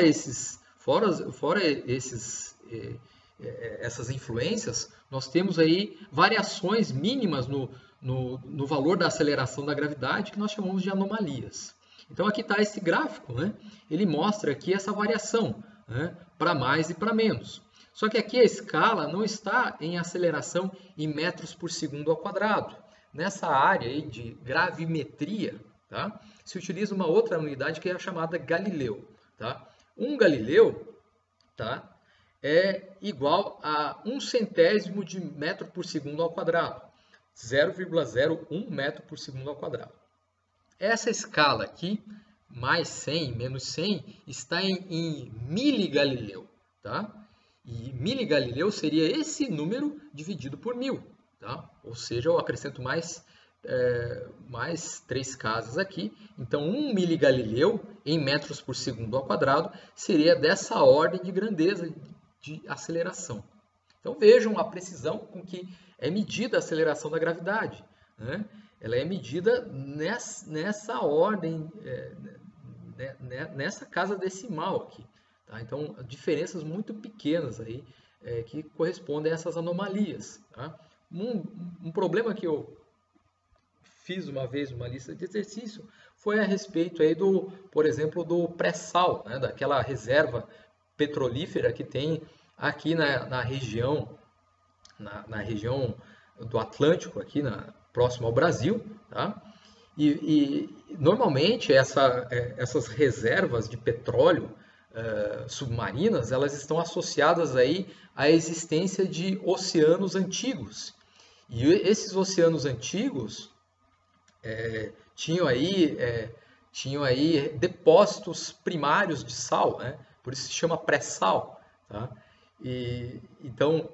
essas influências, nós temos aí variações mínimas no valor da aceleração da gravidade que nós chamamos de anomalias. Então aqui está esse gráfico, né? Ele mostra aqui essa variação, né? Para mais e para menos. Só que aqui a escala não está em aceleração em metros por segundo ao quadrado. Nessa área aí de gravimetria, tá? Se utiliza uma outra unidade que é a chamada Galileu. Tá? Um Galileu, tá? É igual a 1/100º de metro por segundo ao quadrado. 0,01 metro por segundo ao quadrado. Essa escala aqui, mais 100, menos 100, está em miligalileu. Tá? E miligalileu seria esse número dividido por 1000. Tá? Ou seja, eu acrescento mais 3 casas aqui. Então, 1 miligalileu em metros por segundo ao quadrado seria dessa ordem de grandeza de aceleração. Então, vejam a precisão com que é medida a aceleração da gravidade, né? Ela é medida nessa ordem, nessa casa decimal aqui. Tá? Então, diferenças muito pequenas aí, que correspondem a essas anomalias. Tá? Um problema que eu fiz uma vez uma lista de exercício foi a respeito aí por exemplo, do pré-sal, né? Daquela reserva petrolífera que tem aqui na região do Atlântico, aqui próximo ao Brasil, tá? E normalmente essas reservas de petróleo submarinas, elas estão associadas aí à existência de oceanos antigos. E esses oceanos antigos tinham aí depósitos primários de sal, né? Por isso se chama pré-sal. Tá? Então,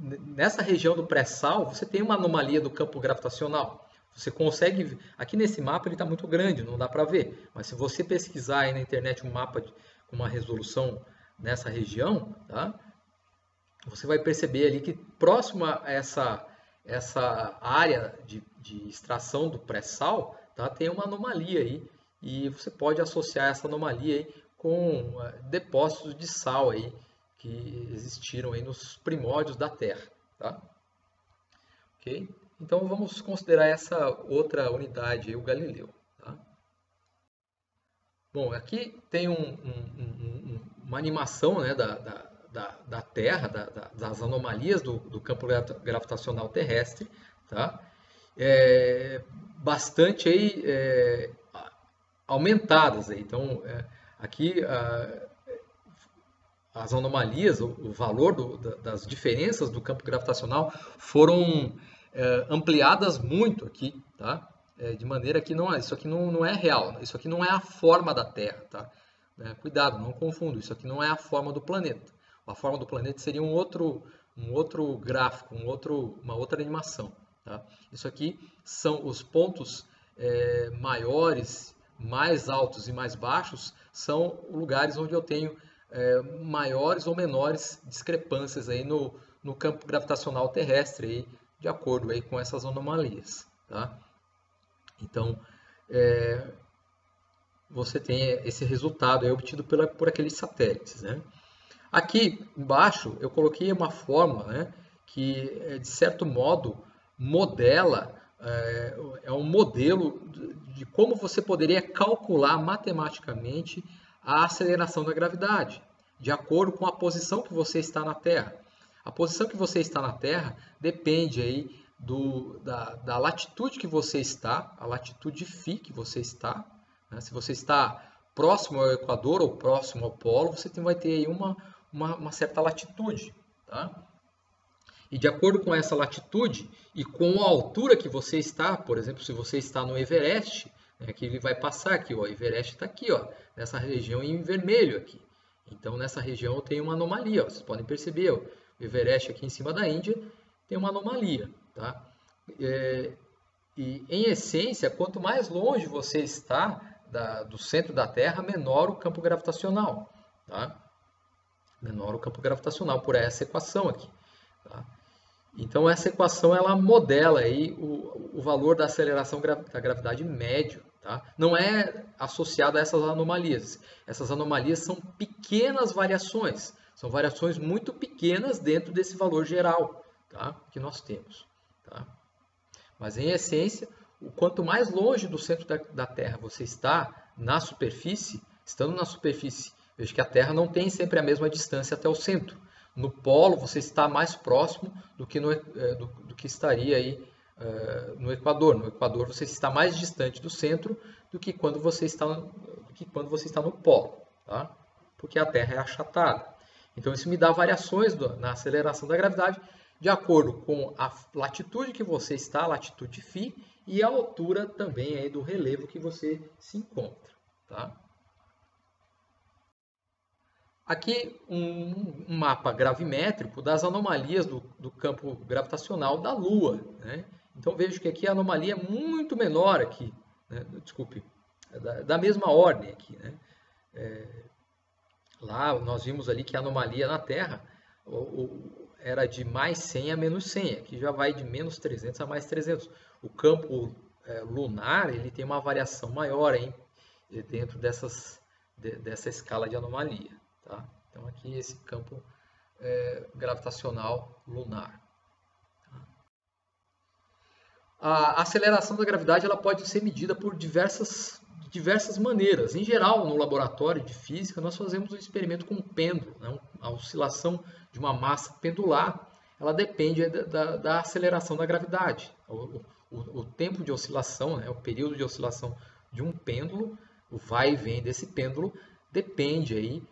nessa região do pré-sal, você tem uma anomalia do campo gravitacional. Você consegue, aqui nesse mapa ele está muito grande, não dá para ver, mas se você pesquisar aí na internet um mapa com uma resolução nessa região, tá? Você vai perceber ali que próximo a essa área de extração do pré-sal, tá? Tem uma anomalia aí, e você pode associar essa anomalia aí com depósitos de sal aí, que existiram aí nos primórdios da Terra. Tá? Okay? Então vamos considerar essa outra unidade, aí, o Galileu. Tá? Bom, aqui tem uma animação, né, da Terra, das anomalias do campo gravitacional terrestre, tá? Bastante aí, aumentadas. Aí. Então, aqui as anomalias, o valor das diferenças do campo gravitacional foram ampliadas muito aqui, tá? De maneira que isso aqui não é real, isso aqui não é a forma da Terra, tá? Cuidado, não confunda, isso aqui não é a forma do planeta. A forma do planeta seria um outro gráfico, uma outra animação. Tá? Isso aqui são os pontos maiores, mais altos e mais baixos, são lugares onde eu tenho maiores ou menores discrepâncias aí no campo gravitacional terrestre, aí, de acordo aí com essas anomalias. Tá? Então, você tem esse resultado aí obtido por aqueles satélites. Né? Aqui embaixo eu coloquei uma fórmula, né, que, de certo modo, modela, um modelo de como você poderia calcular matematicamente a aceleração da gravidade, de acordo com a posição que você está na Terra. A posição que você está na Terra depende aí da latitude que você está, a latitude φ que você está. Né? Se você está próximo ao Equador ou próximo ao Polo, você vai ter aí uma certa latitude. Tá? E de acordo com essa latitude e com a altura que você está, por exemplo, se você está no Everest, que ele vai passar aqui, ó, o Everest está aqui, ó, nessa região em vermelho aqui. Então, nessa região tem uma anomalia, ó, vocês podem perceber, ó, o Everest aqui em cima da Índia tem uma anomalia, tá? E, em essência, quanto mais longe você está do centro da Terra, menor o campo gravitacional, tá? Menor o campo gravitacional por essa equação aqui, tá? Então, essa equação ela modela aí o valor da aceleração da gravidade médio, tá? Não é associado a essas anomalias. Essas anomalias são pequenas variações, são variações muito pequenas dentro desse valor geral, tá? Que nós temos, tá? Mas, em essência, quanto mais longe do centro da Terra você está na superfície, estando na superfície, veja que a Terra não tem sempre a mesma distância até o centro. No polo, você está mais próximo do que estaria aí no Equador. No Equador, você está mais distante do centro do que quando você está no polo, tá? Porque a Terra é achatada. Então, isso me dá variações na aceleração da gravidade de acordo com a latitude que você está, a latitude φ, e a altura também aí do relevo que você se encontra, tá? Aqui um mapa gravimétrico das anomalias do campo gravitacional da Lua, né? Então vejo que aqui a anomalia é muito menor aqui, né? Desculpe, da mesma ordem aqui, né? Lá nós vimos ali que a anomalia na Terra era de mais 100 a menos 100, aqui já vai de menos 300 a mais 300. O campo lunar ele tem uma variação maior hein, dentro dessa escala de anomalia. Tá? Então aqui esse campo gravitacional lunar. A aceleração da gravidade ela pode ser medida por diversas maneiras. Em geral, no laboratório de física, nós fazemos um experimento com um pêndulo. Né? A oscilação de uma massa pendular ela depende da aceleração da gravidade. O tempo de oscilação, né? O período de oscilação de um pêndulo, o vai e vem desse pêndulo, depende aí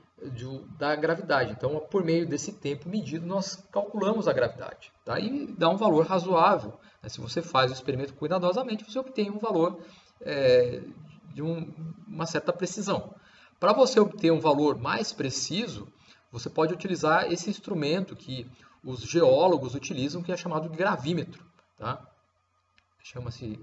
da gravidade. Então, por meio desse tempo medido, nós calculamos a gravidade. Tá? E dá um valor razoável. Né? Se você faz o experimento cuidadosamente, você obtém um valor de uma certa precisão. Para você obter um valor mais preciso, você pode utilizar esse instrumento que os geólogos utilizam, que é chamado de gravímetro. Tá? Chama-se,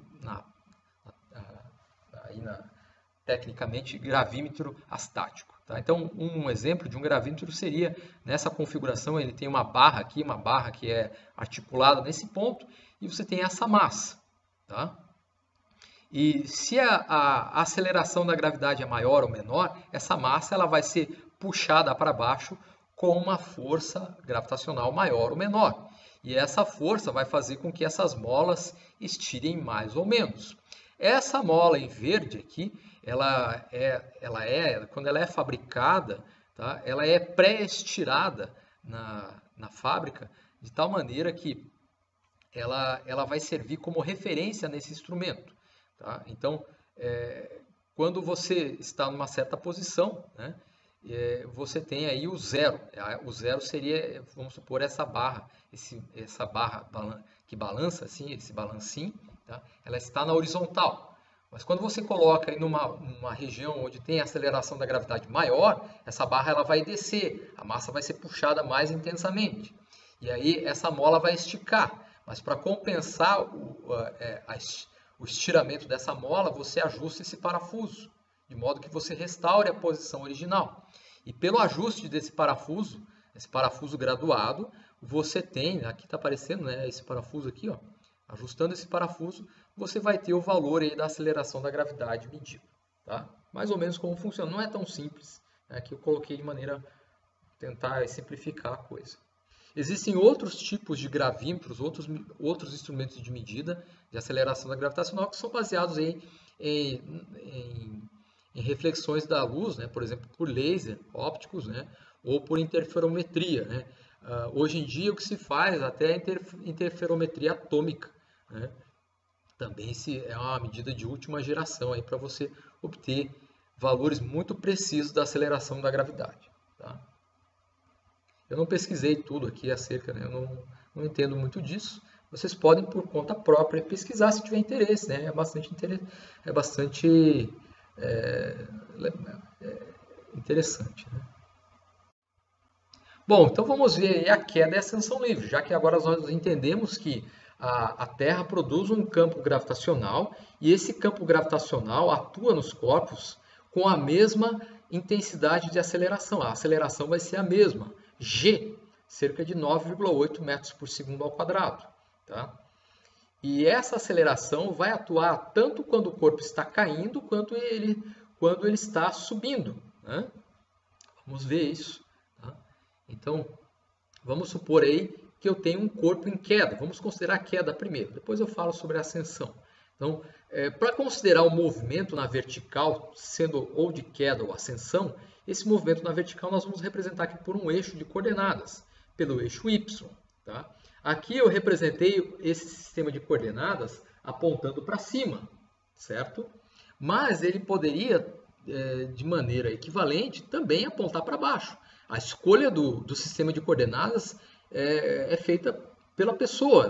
tecnicamente, gravímetro astático. Tá? Então, um exemplo de um gravímetro seria, nessa configuração, ele tem uma barra aqui, uma barra que é articulada nesse ponto, e você tem essa massa. Tá? E se a aceleração da gravidade é maior ou menor, essa massa ela vai ser puxada para baixo com uma força gravitacional maior ou menor. E essa força vai fazer com que essas molas estirem mais ou menos. Essa mola em verde aqui, quando ela é fabricada, tá? Ela é pré-estirada na fábrica, de tal maneira que ela vai servir como referência nesse instrumento. Tá? Então, quando você está numa certa posição, né, você tem aí o zero. O zero seria, vamos supor, essa barra que balança, assim, esse balancinho, tá? Ela está na horizontal. Mas quando você coloca em uma região onde tem aceleração da gravidade maior, essa barra ela vai descer, a massa vai ser puxada mais intensamente. E aí essa mola vai esticar. Mas para compensar o estiramento dessa mola, você ajusta esse parafuso, de modo que você restaure a posição original. E pelo ajuste desse parafuso, esse parafuso graduado, você tem, aqui está aparecendo, né, esse parafuso aqui, ó, ajustando esse parafuso, você vai ter o valor aí da aceleração da gravidade medido. Tá? Mais ou menos como funciona. Não é tão simples. Aqui eu coloquei de maneira tentar simplificar a coisa. Existem outros tipos de gravímetros, outros instrumentos de medida de aceleração da gravitacional que são baseados em reflexões da luz, né? Por exemplo, por laser ópticos, né? Ou por interferometria. Né? Hoje em dia o que se faz até é interferometria atômica. Né? Também é uma medida de última geração para você obter valores muito precisos da aceleração da gravidade. Tá? Eu não pesquisei tudo aqui acerca, né? Eu não entendo muito disso, vocês podem, por conta própria, pesquisar se tiver interesse, né? É bastante interessante, né? Bom, então vamos ver aí a queda e a ascensão livre, já que agora nós entendemos que a Terra produz um campo gravitacional e esse campo gravitacional atua nos corpos com a mesma intensidade de aceleração. A aceleração vai ser a mesma, g, cerca de 9,8 metros por segundo ao quadrado. Tá? E essa aceleração vai atuar tanto quando o corpo está caindo, quanto quando ele está subindo. Né? Vamos ver isso. Tá? Então, vamos supor aí que eu tenho um corpo em queda. Vamos considerar a queda primeiro, depois eu falo sobre a ascensão. Então, para considerar o movimento na vertical, sendo ou de queda ou ascensão, esse movimento na vertical nós vamos representar aqui por um eixo de coordenadas, pelo eixo Y. Tá? Aqui eu representei esse sistema de coordenadas apontando para cima, certo? Mas ele poderia, de maneira equivalente, também apontar para baixo. A escolha do sistema de coordenadas é feita pela pessoa.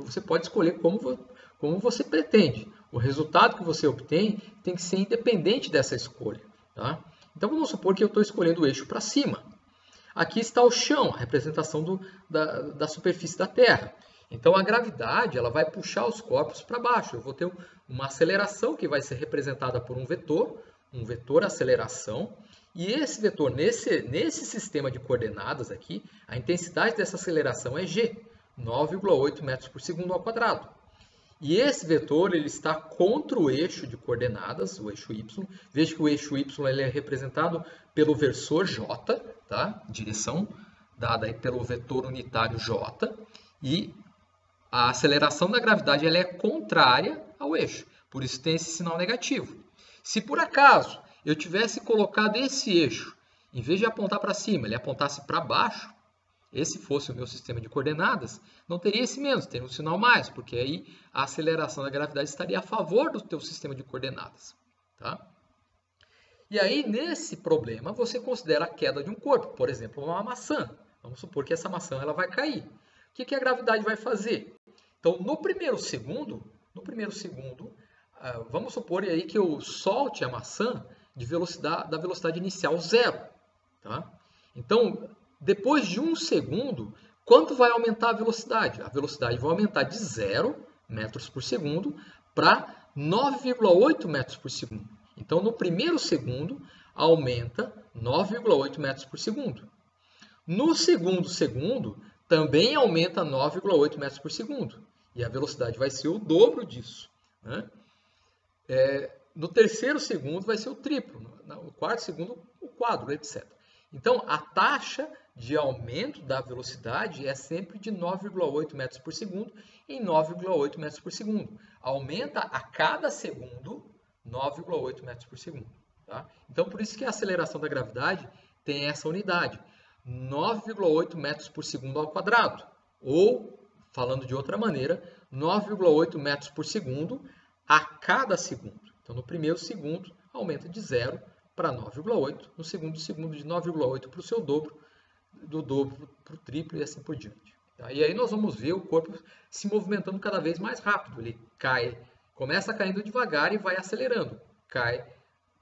Você pode escolher como você pretende. O resultado que você obtém tem que ser independente dessa escolha. Tá? Então vamos supor que eu estou escolhendo o eixo para cima. Aqui está o chão, a representação da superfície da Terra. Então a gravidade ela vai puxar os corpos para baixo. Eu vou ter uma aceleração que vai ser representada por um vetor aceleração. E esse vetor, nesse sistema de coordenadas aqui, a intensidade dessa aceleração é g, 9,8 metros por segundo ao quadrado. E esse vetor ele está contra o eixo de coordenadas, o eixo y. Veja que o eixo y ele é representado pelo versor j, tá? Direção dada aí pelo vetor unitário j. E a aceleração da gravidade ela é contrária ao eixo, por isso tem esse sinal negativo. Se por acaso eu tivesse colocado esse eixo, em vez de apontar para cima, ele apontasse para baixo, esse fosse o meu sistema de coordenadas, não teria esse menos, teria um sinal mais, porque aí a aceleração da gravidade estaria a favor do teu sistema de coordenadas. Tá? E aí, nesse problema, você considera a queda de um corpo, por exemplo, uma maçã. Vamos supor que essa maçã ela vai cair. O que a gravidade vai fazer? Então, no primeiro segundo, vamos supor aí que eu solte a maçã da velocidade inicial 0. Tá? Então, depois de 1 segundo, quanto vai aumentar a velocidade? A velocidade vai aumentar de 0 metros por segundo para 9,8 metros por segundo. Então, no primeiro segundo, aumenta 9,8 metros por segundo. No segundo segundo, também aumenta 9,8 metros por segundo. E a velocidade vai ser o dobro disso. Né? No terceiro segundo vai ser o triplo, no quarto segundo o quádruplo, etc. Então, a taxa de aumento da velocidade é sempre de 9,8 metros por segundo em 9,8 metros por segundo. Aumenta a cada segundo 9,8 metros por segundo. Tá? Então, por isso que a aceleração da gravidade tem essa unidade, 9,8 metros por segundo ao quadrado. Ou, falando de outra maneira, 9,8 metros por segundo a cada segundo. Então, no primeiro segundo, aumenta de 0 para 9,8. No segundo segundo, de 9,8 para o seu dobro, do dobro para o triplo e assim por diante. Tá? E aí nós vamos ver o corpo se movimentando cada vez mais rápido. Ele cai, começa caindo devagar e vai acelerando. Cai,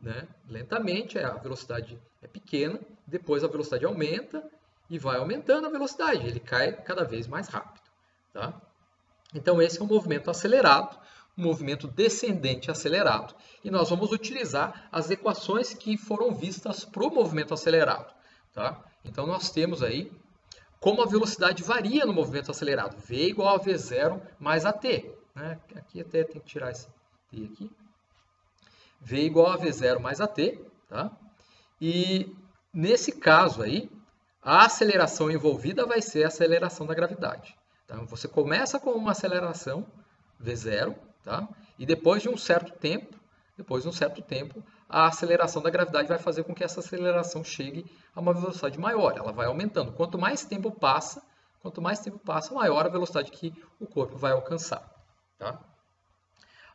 né, lentamente, a velocidade é pequena, depois a velocidade aumenta e vai aumentando a velocidade. Ele cai cada vez mais rápido. Tá? Então esse é um movimento acelerado, um movimento descendente acelerado. E nós vamos utilizar as equações que foram vistas para o movimento acelerado. Tá? Então nós temos aí como a velocidade varia no movimento acelerado. V igual a V0 mais AT. Né? Aqui até tem que tirar esse T aqui. V igual a V0 mais AT. Tá? E nesse caso aí, a aceleração envolvida vai ser a aceleração da gravidade. Então você começa com uma aceleração V0, tá? E depois de um certo tempo, a aceleração da gravidade vai fazer com que essa aceleração chegue a uma velocidade maior. Ela vai aumentando. Quanto mais tempo passa, maior a velocidade que o corpo vai alcançar. Tá?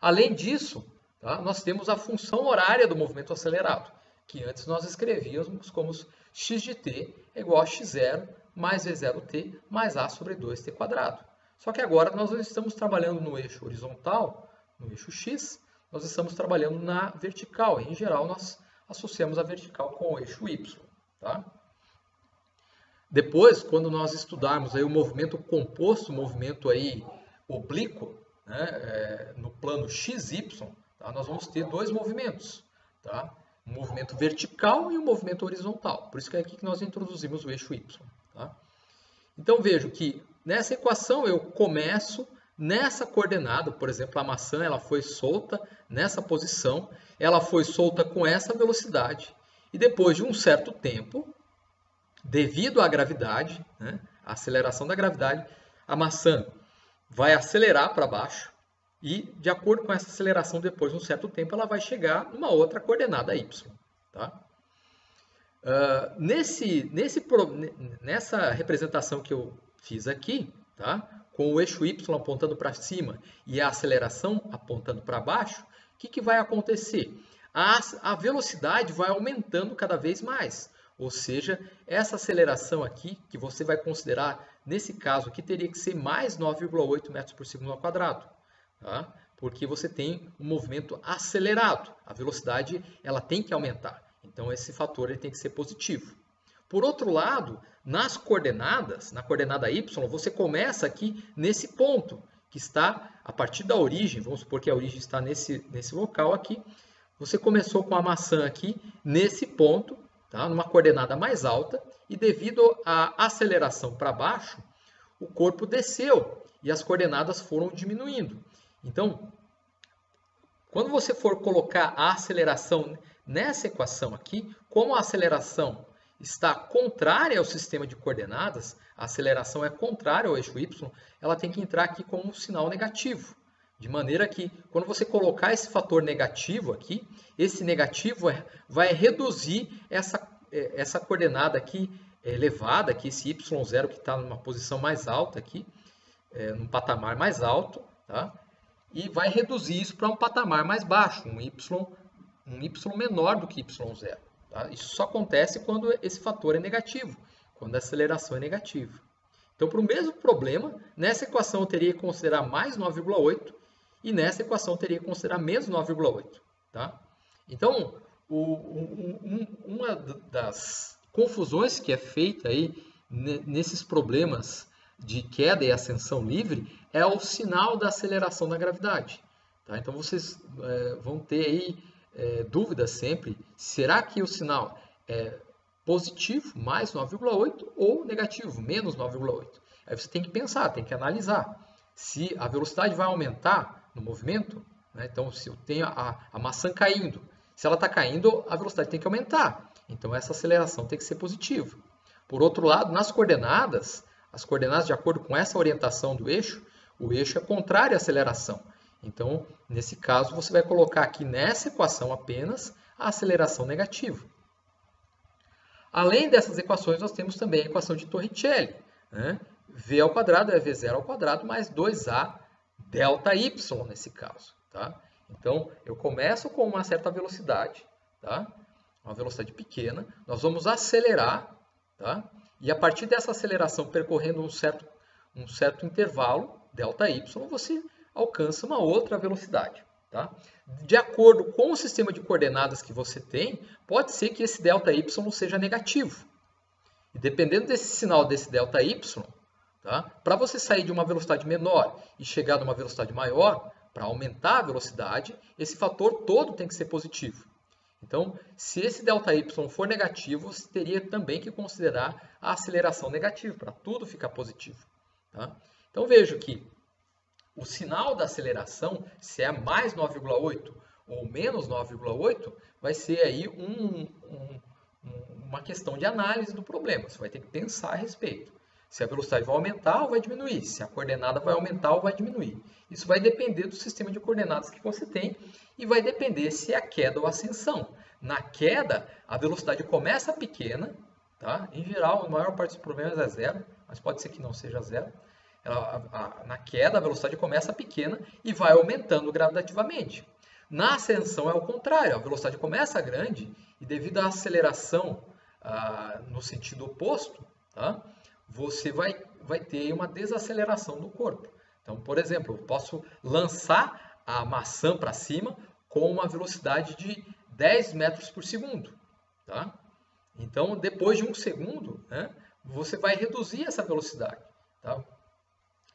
Além disso, tá, nós temos a função horária do movimento acelerado, que antes nós escrevíamos como x de t é igual a x0 mais v0t mais a sobre 2t². Só que agora nós não estamos trabalhando no eixo horizontal, no eixo X, nós estamos trabalhando na vertical. Em geral, nós associamos a vertical com o eixo Y. Tá? Depois, quando nós estudarmos aí o movimento composto, o movimento aí oblíquo, né, no plano XY, tá, nós vamos ter dois movimentos. Tá? Um movimento vertical e um movimento horizontal. Por isso que é aqui que nós introduzimos o eixo Y. Tá? Então, vejo que nessa equação eu começo nessa coordenada. Por exemplo, a maçã ela foi solta nessa posição, ela foi solta com essa velocidade. E depois de um certo tempo, devido à gravidade, né, a aceleração da gravidade, a maçã vai acelerar para baixo. E, de acordo com essa aceleração, depois de um certo tempo, ela vai chegar numa outra coordenada y. Tá? Nessa representação que eu fiz aqui, tá? Com o eixo y apontando para cima e a aceleração apontando para baixo, o que vai acontecer? A velocidade vai aumentando cada vez mais. Ou seja, essa aceleração aqui, que você vai considerar, nesse caso aqui, teria que ser mais 9,8 metros por segundo ao quadrado. Tá? Porque você tem um movimento acelerado. A velocidade ela tem que aumentar. Então, esse fator ele tem que ser positivo. Por outro lado, nas coordenadas, na coordenada y, você começa aqui nesse ponto, que está a partir da origem. Vamos supor que a origem está nesse local aqui. Você começou com a maçã aqui nesse ponto, tá? Numa coordenada mais alta. E devido à aceleração para baixo, o corpo desceu e as coordenadas foram diminuindo. Então, quando você for colocar a aceleração nessa equação aqui, como a aceleração está contrária ao sistema de coordenadas, a aceleração é contrária ao eixo y, ela tem que entrar aqui como um sinal negativo. De maneira que, quando você colocar esse fator negativo aqui, esse negativo vai reduzir essa coordenada aqui elevada, aqui, esse y0 que está numa posição mais alta aqui, num patamar mais alto, tá? E vai reduzir isso para um patamar mais baixo, um y menor do que y0. Tá? Isso só acontece quando esse fator é negativo, quando a aceleração é negativa. Então, para o mesmo problema, nessa equação eu teria que considerar mais 9,8 e nessa equação eu teria que considerar menos 9,8. Tá? Então, uma das confusões que é feita aí nesses problemas de queda e ascensão livre é o sinal da aceleração da gravidade. Tá? Então, vocês vão ter aí dúvidas sempre, será que o sinal é positivo, mais 9,8, ou negativo, menos 9,8? Aí você tem que pensar, tem que analisar. Se a velocidade vai aumentar no movimento, né? Então, se eu tenho a maçã caindo, se ela está caindo, a velocidade tem que aumentar. Então, essa aceleração tem que ser positiva. Por outro lado, nas coordenadas, as coordenadas de acordo com essa orientação do eixo, o eixo é contrário à aceleração. Então, nesse caso, você vai colocar aqui nessa equação apenas a aceleração negativa. Além dessas equações, nós temos também a equação de Torricelli. Né? V ao quadrado é V0 ao quadrado mais 2A delta Y nesse caso. Tá? Então, eu começo com uma certa velocidade, tá? Uma velocidade pequena. Nós vamos acelerar, tá? E a partir dessa aceleração, percorrendo um certo intervalo, ΔY, você alcança uma outra velocidade. Tá? De acordo com o sistema de coordenadas que você tem, pode ser que esse ΔY seja negativo. E dependendo desse sinal desse ΔY, tá? Para você sair de uma velocidade menor e chegar a uma velocidade maior, para aumentar a velocidade, esse fator todo tem que ser positivo. Então, se esse ΔY for negativo, você teria também que considerar a aceleração negativa, para tudo ficar positivo. Tá? Então, vejo que o sinal da aceleração, se é mais 9,8 ou menos 9,8, vai ser aí uma questão de análise do problema. Você vai ter que pensar a respeito. Se a velocidade vai aumentar ou vai diminuir, se a coordenada vai aumentar ou vai diminuir. Isso vai depender do sistema de coordenadas que você tem e vai depender se é a queda ou a ascensão. Na queda, a velocidade começa pequena, tá? Em geral, a maior parte dos problemas é zero, mas pode ser que não seja zero. Na queda, a velocidade começa pequena e vai aumentando gradativamente. Na ascensão é o contrário, a velocidade começa grande e devido à aceleração no sentido oposto, tá? Você vai vai ter uma desaceleração do corpo. Então, por exemplo, eu posso lançar a maçã para cima com uma velocidade de 10 metros por segundo. Tá? Então, depois de 1 segundo, né, você vai reduzir essa velocidade. Tá?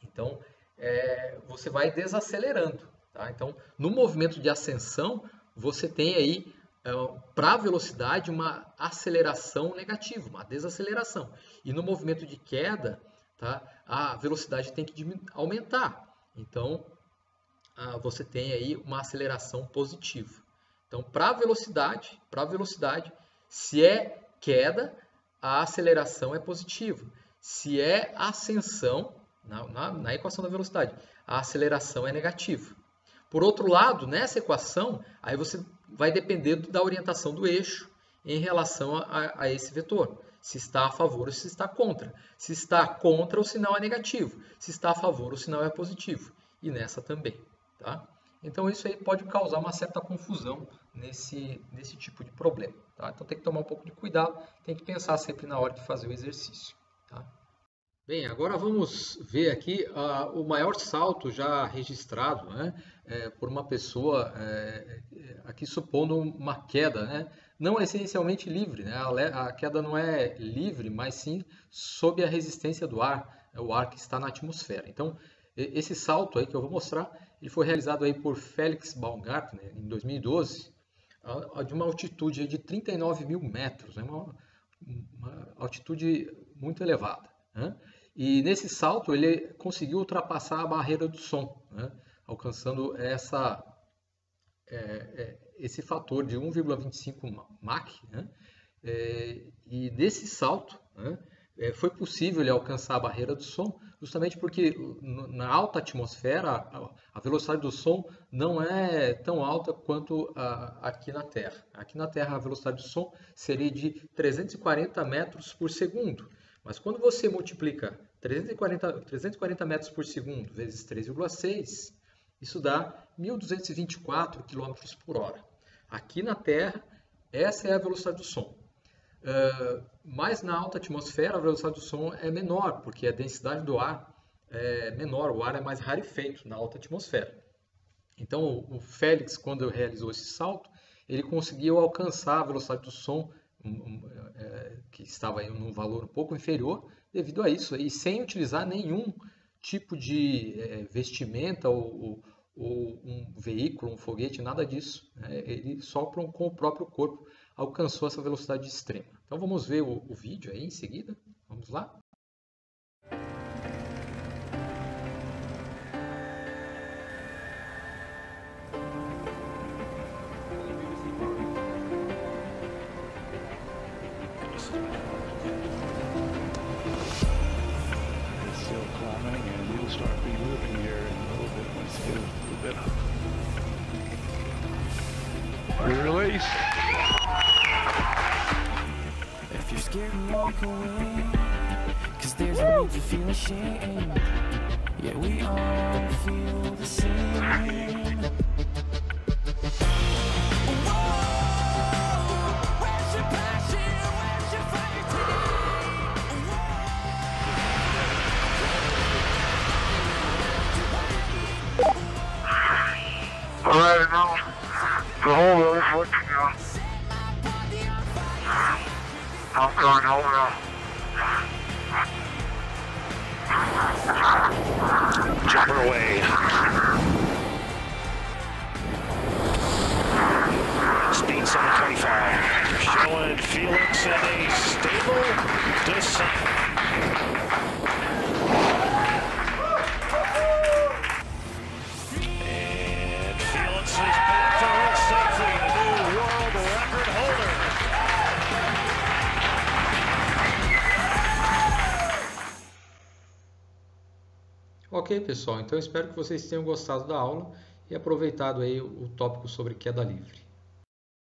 Então, você vai desacelerando. Tá? Então, no movimento de ascensão, você tem aí, para a velocidade, uma aceleração negativa, uma desaceleração. E no movimento de queda, tá, a velocidade tem que aumentar. Então, você tem aí uma aceleração positiva. Então, para a velocidade, se é queda, a aceleração é positiva. Se é ascensão, na equação da velocidade, a aceleração é negativa. Por outro lado, nessa equação, aí você vai depender da orientação do eixo em relação a esse vetor. Se está a favor ou se está contra. Se está contra, o sinal é negativo. Se está a favor, o sinal é positivo. E nessa também. Tá? Então, isso aí pode causar uma certa confusão nesse tipo de problema. Tá? Então, tem que tomar um pouco de cuidado, tem que pensar sempre na hora de fazer o exercício. Tá? Bem, agora vamos ver aqui o maior salto já registrado, né, por uma pessoa, aqui supondo uma queda, né, não essencialmente livre, né, a queda não é livre, mas sim sob a resistência do ar, o ar que está na atmosfera. Então, esse salto aí que eu vou mostrar, ele foi realizado aí por Felix Baumgartner em 2012, de uma altitude de 39 mil metros, né, uma altitude muito elevada. Né? E nesse salto ele conseguiu ultrapassar a barreira do som, né? Alcançando esse fator de 1,25 Mach. Né? E desse salto, né, foi possível ele alcançar a barreira do som, justamente porque na alta atmosfera a velocidade do som não é tão alta quanto aqui na Terra. Aqui na Terra a velocidade do som seria de 340 metros por segundo. Mas quando você multiplica 340 metros por segundo vezes 3,6, isso dá 1.224 km por hora. Aqui na Terra, essa é a velocidade do som. Mas na alta atmosfera, a velocidade do som é menor, porque a densidade do ar é menor, o ar é mais rarefeito na alta atmosfera. Então, o Félix, quando realizou esse salto, ele conseguiu alcançar a velocidade do som que estava em um valor um pouco inferior devido a isso, e sem utilizar nenhum tipo de vestimenta ou um veículo, um foguete, nada disso. Ele só com o próprio corpo alcançou essa velocidade extrema. Então vamos ver o vídeo aí em seguida. Vamos lá? Release. If you're scared, walk away, 'cause there's no need to feel ashamed. Yeah, we all feel the same. Where's your passion? Where's your fighting? All right, now. The whole road is working on. I'm going over. Chopper away. Speed 725. Showing Felix in a stable descent. Ok, pessoal, então eu espero que vocês tenham gostado da aula e aproveitado aí o tópico sobre queda livre.